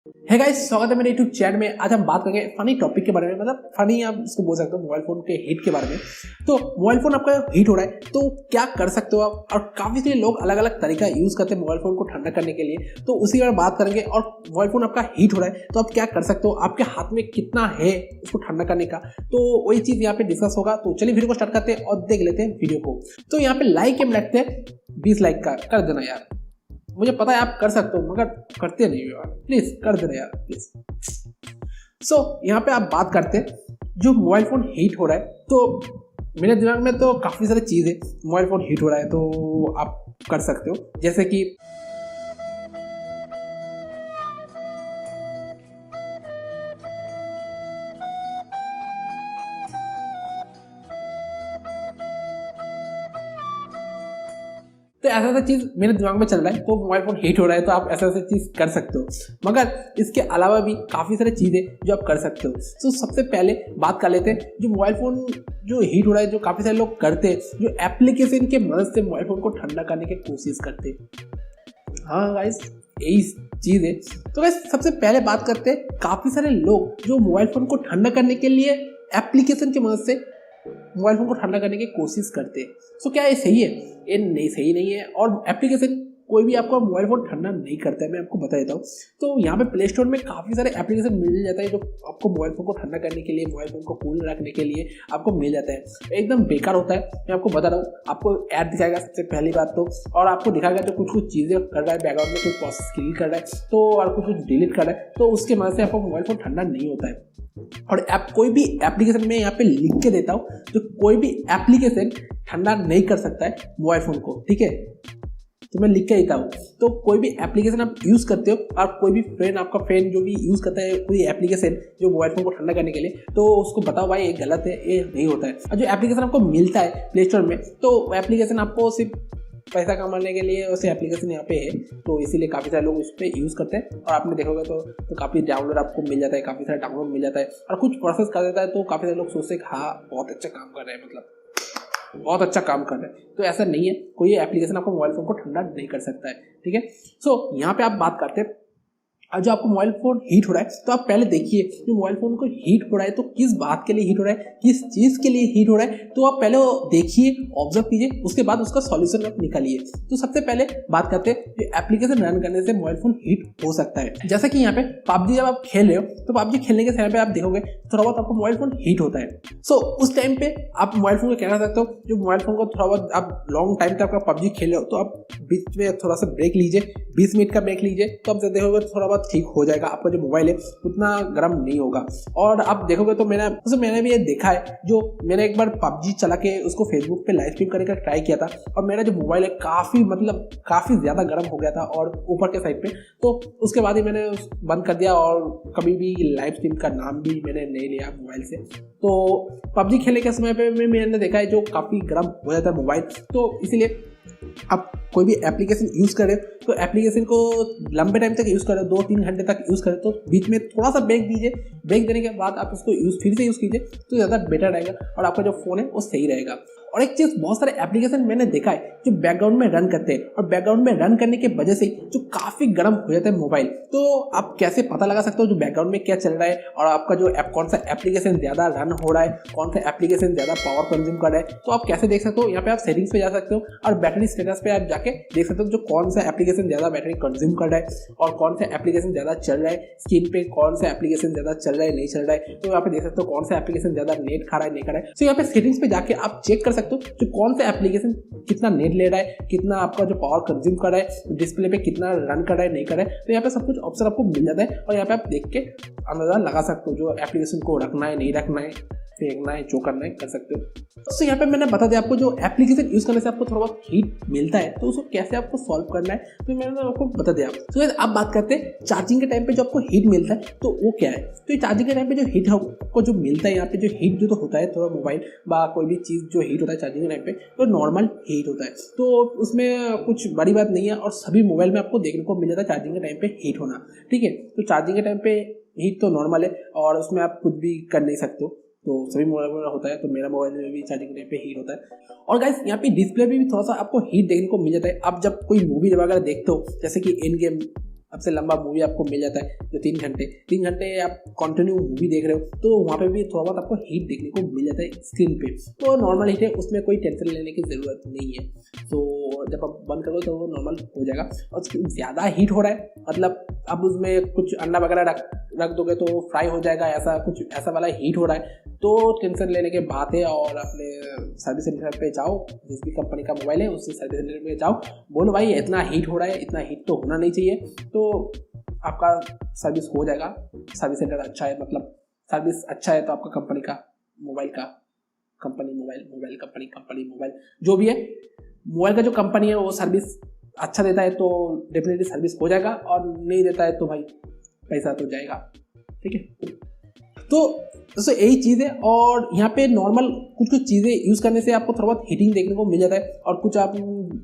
है गाइस, स्वागत है मेरे यूट्यूब चैनल में। आज हम बात करेंगे फनी टॉपिक के बारे में, मतलब फनी आप इसको बोल सकते हो, मोबाइल फोन के हीट के बारे में। तो मोबाइल फोन आपका हीट हो रहा है तो क्या कर सकते हो आप, और काफी सारे लोग अलग अलग तरीका यूज करते हैं मोबाइल फोन को ठंडा करने के लिए, तो उसी बारे में बात करेंगे। और मोबाइल फोन आपका हीट हो रहा है तो आप क्या कर सकते हो, आपके हाथ में कितना है उसको ठंडा करने का, तो वही चीज यहाँ पे डिस्कस होगा। तो चलिए वीडियो को स्टार्ट करते हैं और देख लेते हैं वीडियो को। तो यहाँ पे लाइक हम लगते हैं 20 लाइक का कर देना यार, मुझे पता है आप कर सकते हो मगर करते नहीं हो यार, प्लीज कर देना यार प्लीज। सो यहाँ पे आप बात करते हैं जो मोबाइल फोन हीट हो रहा है, तो मेरे दिमाग में तो काफ़ी सारी चीज़ है। मोबाइल फोन हीट हो रहा है तो आप कर सकते हो, जैसे कि तो ऐसा ऐसा चीज़ मेरे दिमाग में चल रहा है, तो मोबाइल फोन हीट हो रहा है तो आप ऐसा ऐसा चीज़ कर सकते हो। मगर इसके अलावा भी काफ़ी सारी चीज़ें जो आप कर सकते हो। तो सबसे पहले बात कर लेते हैं जो मोबाइल फ़ोन जो हीट हो रहा है, जो काफ़ी सारे लोग करते हैं, जो एप्लीकेशन के मदद से मोबाइल फ़ोन को ठंडा करने की कोशिश करते हैं। हाँ गाइस, यही चीज़ है। तो गाइस सबसे पहले बात करते हैं, काफ़ी सारे लोग जो मोबाइल फ़ोन को ठंडा करने के लिए एप्लीकेशन की मदद से मोबाइल फोन को ठंडा करने की कोशिश करते हैं। सो क्या ये सही है? ये नहीं, सही नहीं है। और एप्लीकेशन कोई भी आपका मोबाइल फोन ठंडा नहीं करता है, मैं आपको बता देता हूँ। तो यहाँ पे प्ले स्टोर में काफ़ी सारे एप्लीकेशन मिल जाता है जो आपको मोबाइल फोन को ठंडा करने के लिए, मोबाइल फोन को कूल रखने के लिए आपको मिल जाता है। एकदम बेकार होता है, मैं आपको बता रहा हूँ। आपको ऐड दिखाएगा सबसे पहली बात तो, और आपको दिखाएगा जो कुछ कुछ चीज़ें कर रहा है बैकग्राउंड में, कुछ प्रोसेस क्लियर कर रहा है तो, और कुछ कुछ डिलीट कर रहा है, तो उसके मदद से आपका मोबाइल फोन ठंडा नहीं होता है। और कोई भी एप्लीकेशन में यहाँ पे लिख के देता हूँ, जो कोई भी एप्लीकेशन ठंडा नहीं कर सकता है मोबाइल फोन को, ठीक है? तो मैं लिख के देता हूँ। तो कोई भी एप्लीकेशन आप यूज़ करते हो, और कोई भी फ्रेंड, आपका फ्रेंड जो भी यूज़ करता है कोई एप्लीकेशन जो मोबाइल फोन को ठंडा करने के लिए, तो उसको बताओ भाई ये गलत है, ये नहीं होता है। और जो एप्लीकेशन आपको मिलता है प्ले स्टोर में, तो एप्लीकेशन आपको सिर्फ पैसा कमाने के लिए उसे एप्लीकेशन यहाँ पे है, तो इसीलिए काफ़ी सारे लोग उस पर यूज़ करते हैं। और आपने देखोगे तो काफ़ी डाउनलोड आपको मिल जाता है, काफ़ी सारा डाउनलोड मिल जाता है, और कुछ प्रोसेस कर देता है, तो काफ़ी सारे लोग सोचते हैं हाँ बहुत अच्छा काम कर रहे हैं, मतलब बहुत अच्छा काम कर रहे हैं। तो ऐसा नहीं है, कोई एप्लीकेशन आपको मोबाइल फोन को ठंडा नहीं कर सकता है, ठीक है? सो यहाँ पे आप बात करते हैं, और जो आपको मोबाइल फोन हीट हो रहा है, तो आप पहले देखिए जो मोबाइल फोन को हीट हो रहा है तो किस बात के लिए हीट हो रहा है, किस चीज़ के लिए हीट हो रहा है, तो आप पहले देखिए, ऑब्जर्व कीजिए, उसके बाद उसका सॉल्यूशन आप निकालिए। तो सबसे पहले बात करते हैं जो एप्लीकेशन रन करने से मोबाइल फोन हीट हो सकता है। जैसा कि यहाँ पे पबजी जब आप खेल रहे हो, तो पबजी खेलने के समय पे आप देखोगे थोड़ा बहुत आपको मोबाइल फोन हीट होता है। सो उस टाइम पे आप मोबाइल फोन को क्या कर सकते हो, जो मोबाइल फोन को थोड़ा बहुत आप लॉन्ग टाइम तक आप पबजी खेल रहे हो, तो आप बीच में थोड़ा सा ब्रेक लीजिए, 20 मिनट का ब्रेक लीजिए, तो आप देखोगे थोड़ा बहुत ठीक हो जाएगा, आपका जो मोबाइल है उतना गर्म नहीं होगा। और आप देखोगे तो मैंने भी ये देखा है, जो मैंने एक बार पबजी चला के उसको फेसबुक पे लाइव स्ट्रीम करने का ट्राई किया था, और मेरा जो मोबाइल है काफ़ी ज़्यादा गर्म हो गया था और ऊपर के साइड पे, तो उसके बाद ही मैंने बंद कर दिया, और कभी भी लाइव स्ट्रीम का नाम भी मैंने नहीं लिया मोबाइल से। तो पबजी खेलने के समय पे मैंने देखा है जो काफ़ी गर्म हो जाता है मोबाइल, तो इसीलिए आप कोई भी एप्लीकेशन यूज़ करें तो एप्लीकेशन को लंबे टाइम तक यूज़ करें, 2-3 घंटे तक यूज़ करें, तो बीच में थोड़ा सा ब्रेक दीजिए। ब्रेक देने के बाद आप उसको फिर से यूज़ कीजिए, तो ज़्यादा बेटर रहेगा और आपका जो फ़ोन है वो सही रहेगा। और एक चीज़, बहुत सारे एप्लीकेशन मैंने देखा है जो बैकग्राउंड में रन करते हैं, और बैकग्राउंड में रन करने की वजह से जो काफ़ी गर्म हो जाता है मोबाइल। तो आप कैसे पता लगा सकते हो जो बैकग्राउंड में क्या चल रहा है, और आपका जो कौन सा एप्लीकेशन ज़्यादा रन हो रहा है, कौन सा एप्लीकेशन ज़्यादा पावर कंज्यूम कर रहा है, तो आप कैसे देख सकते हो? यहाँ पे आप सेटिंग्स पे जा सकते हो, और बैटरी स्टेटस पे आप जाके देख सकते हो जो कौन सा एप्लीकेशन ज़्यादा बैटरी कंज्यूम कर रहा है, और कौन सा एप्लीकेशन ज़्यादा चल रहा है, स्क्रीन पे कौन सा एप्लीकेशन ज़्यादा चल रहा है, नहीं चल रहा है। तो यहाँ पे देख सकते हो कौन सा एप्लीकेशन ज़्यादा नेट खा रहा है, नहीं खा रहा है। तो यहाँ पे सेटिंग्स पे जाके आप चेक कर सकते हो जो कौन सा एप्लीकेशन कितना नेट ले रहा है, कितना आपका जो पावर कंज्यूम कर रहा है, डिस्प्ले पे कितना रन कर रहा है, नहीं कर रहा है। तो यहाँ पे सब कुछ ऑप्शन आपको मिल जाता है, और यहाँ पे आप देख के अंदाजा लगा सकते हो जो एप्लीकेशन को रखना है, नहीं रखना है, फेंकना है, जो करना है कर सकते हो। तो यहाँ पे मैंने बता दिया आपको जो एप्लीकेशन यूज़ करने से आपको थोड़ा बहुत हीट मिलता है, तो उसको कैसे आपको सॉल्व करना है, तो मैंने आपको बता दिया। तो अब बात करते हैं चार्जिंग के टाइम पे जो आपको हीट मिलता है, तो वो क्या है। तो ये चार्जिंग के टाइम पे जो हीट आपको जो मिलता है, यहाँ पे जो हीट जो तो होता है, थोड़ा मोबाइल बा कोई भी चीज़ जो हीट होता है चार्जिंग के टाइम पे, तो नॉर्मल हीट होता है, तो उसमें कुछ बड़ी बात नहीं है, और सभी मोबाइल में आपको देखने को मिल जाता है चार्जिंग के टाइम पे हीट होना, ठीक है? तो चार्जिंग के टाइम पे हीट तो नॉर्मल है, और उसमें आप कुछ भी कर नहीं सकते हो, तो सभी मोबाइल में होता है। तो मेरा मोबाइल में भी चार्जिंग टाइम पे हीट होता है। और गाइस यहाँ पे डिस्प्ले में भी थोड़ा सा आपको हीट देखने को मिल जाता है। आप जब कोई मूवी वगैरह देखते हो, जैसे कि एंड गेम सबसे लंबा मूवी आपको मिल जाता है जो 3 घंटे आप कंटिन्यू मूवी देख रहे हो, तो वहाँ पे भी थोड़ा बहुत आपको हीट देखने को मिल जाता है स्क्रीन पे। तो नॉर्मल हीट है, उसमें कोई टेंशन लेने की ज़रूरत नहीं है। तो जब आप बंद करो तो वो नॉर्मल हो जाएगा। और ज़्यादा हीट हो रहा है, मतलब अब उसमें कुछ अंडा वगैरह रख दोगे तो फ्राई हो जाएगा, ऐसा वाला हीट हो रहा है, तो टेंशन लेने के बात है। और अपने सर्विस सेंटर पे जाओ, जिस भी कंपनी का मोबाइल है उससे सर्विस सेंटर पे जाओ, बोलो भाई इतना हीट हो रहा है, इतना हीट तो होना नहीं चाहिए, तो आपका सर्विस हो जाएगा। सर्विस सेंटर अच्छा है, मतलब सर्विस अच्छा है तो आपका कंपनी का मोबाइल जो भी है, मोबाइल का जो कंपनी है वो सर्विस अच्छा देता है तो डेफिनेटली सर्विस हो जाएगा, और नहीं देता है तो भाई पैसा तो जाएगा। ठीक है, तो दोस्तों यही चीज़ है। और यहाँ पे नॉर्मल कुछ चीज़ें यूज़ करने से आपको थोड़ा बहुत हीटिंग देखने को मिल जाता है, और कुछ आप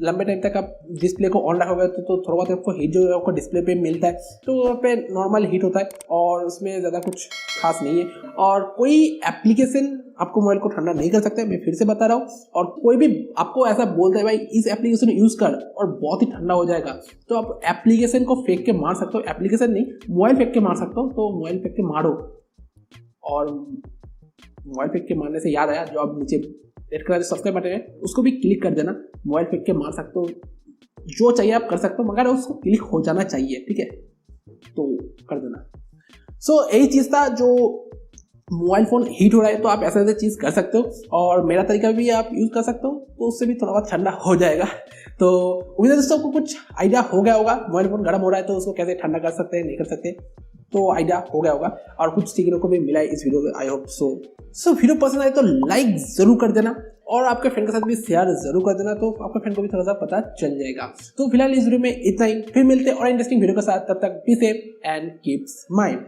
लंबे टाइम तक आप डिस्प्ले को ऑन रखोगे तो थोड़ा बहुत आपको हीट जो है आपको डिस्प्ले पे मिलता है, तो वहाँ पे नॉर्मल हीट होता है और उसमें ज़्यादा कुछ खास नहीं है। और कोई एप्लीकेशन आपको मोबाइल को ठंडा नहीं कर सकता है, मैं फिर से बता रहा हूँ। और कोई भी आपको ऐसा बोलता है भाई इस एप्लीकेशन यूज़ कर और बहुत ही ठंडा हो जाएगा, तो आप एप्लीकेशन को फेंक के मार सकते हो, एप्लीकेशन नहीं मोबाइल फेंक के मार सकते हो, तो मोबाइल फेंक के मारो। और मोबाइल फेंक के मारने से याद आया, जो आप नीचे रेड कलर सब्सक्राइब बटन है उसको भी क्लिक कर देना। मोबाइल फेंक के मार सकते हो, जो चाहिए आप कर सकते हो, मगर उसको क्लिक हो जाना चाहिए। ठीक है, तो कर देना। सो यही चीज़ था, जो मोबाइल फ़ोन हीट हो रहा है तो आप ऐसे चीज़ कर सकते हो, और मेरा तरीका भी आप यूज़ कर सकते हो, तो उससे भी थोड़ा बहुत ठंडा हो जाएगा। तो उम्मीद है दोस्तों आपको कुछ आइडिया हो गया होगा, मोबाइल फ़ोन गर्म हो रहा है तो उसको कैसे ठंडा कर सकते हैं, नहीं कर सकते, तो आइडिया हो गया होगा, और कुछ सीखने को भी मिला है इस वीडियो में, आई होप सो वीडियो पसंद आए तो लाइक जरूर कर देना, और आपके फ्रेंड के साथ भी शेयर जरूर कर देना, तो आपके फ्रेंड को भी थोड़ा सा पता चल जाएगा। तो फिलहाल इस वीडियो में इतना ही, फिर मिलते हैं और इंटरेस्टिंग वीडियो के साथ, तब तक be safe and keep smile.